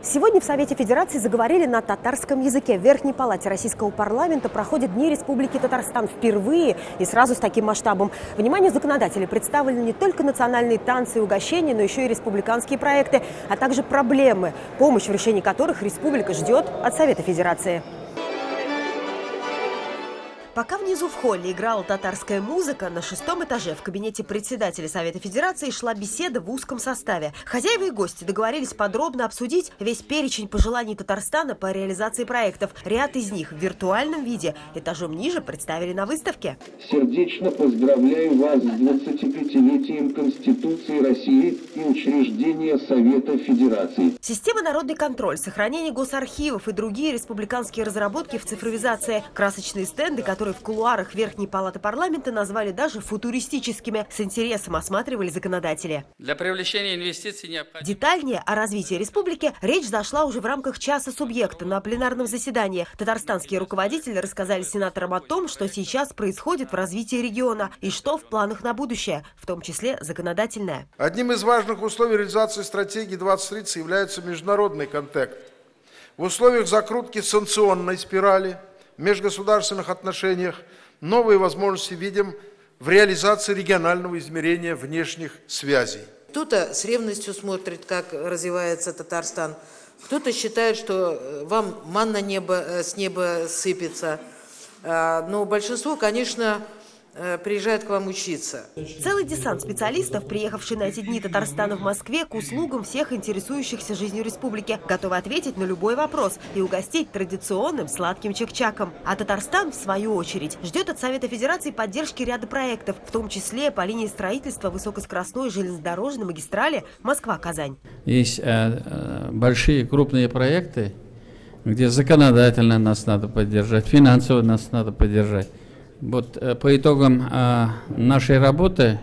Сегодня в Совете Федерации заговорили на татарском языке. В Верхней палате Российского парламента проходят Дни Республики Татарстан впервые и сразу с таким масштабом. Вниманию законодателей представлены не только национальные танцы и угощения, но еще и республиканские проекты, а также проблемы, помощь в решении которых республика ждет от Совета Федерации. Пока внизу в холле играла татарская музыка, на 6-м этаже в кабинете председателя Совета Федерации шла беседа в узком составе. Хозяева и гости договорились подробно обсудить весь перечень пожеланий Татарстана по реализации проектов. Ряд из них в виртуальном виде этажом ниже представили на выставке. Сердечно поздравляю вас с 25-летием Конституции России и учреждения Совета Федерации. Система «Народный контроль», сохранение госархивов и другие республиканские разработки в цифровизации, красочные стенды, которые в кулуарах Верхней палаты парламента назвали даже футуристическими, с интересом осматривали законодатели. Для привлечения инвестиций необходимо... Детальнее о развитии республики речь зашла уже в рамках часа субъекта на пленарном заседании. Татарстанские руководители рассказали сенаторам о том, что сейчас происходит в развитии региона и что в планах на будущее, в том числе законодательное. Одним из важных условий реализации стратегии 2030 является международный контекст. В условиях закрутки санкционной спирали в межгосударственных отношениях новые возможности видим в реализации регионального измерения внешних связей. Кто-то с ревностью смотрит, как развивается Татарстан, кто-то считает, что вам манна с неба сыпется, но большинство, конечно, приезжают к вам учиться. Целый десант специалистов, приехавший на эти дни Татарстана в Москве, к услугам всех интересующихся жизнью республики, готовы ответить на любой вопрос и угостить традиционным сладким чак-чаком. А Татарстан, в свою очередь, ждет от Совета Федерации поддержки ряда проектов, в том числе по линии строительства высокоскоростной железнодорожной магистрали Москва-Казань. Есть большие крупные проекты, где законодательно нас надо поддержать, финансово нас надо поддержать. Вот по итогам нашей работы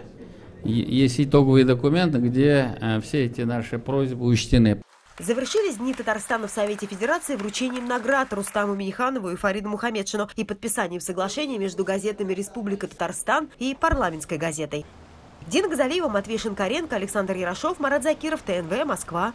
есть итоговые документы, где все эти наши просьбы учтены. Завершились Дни Татарстана в Совете Федерации вручением наград Рустаму Минниханову и Фариду Мухамедшину и подписанием соглашения между газетами «Республика Татарстан» и парламентской газетой. Дина Газалиева, Матвей Шинкаренко, Александр Ярошов, Марат Закиров, ТНВ, Москва.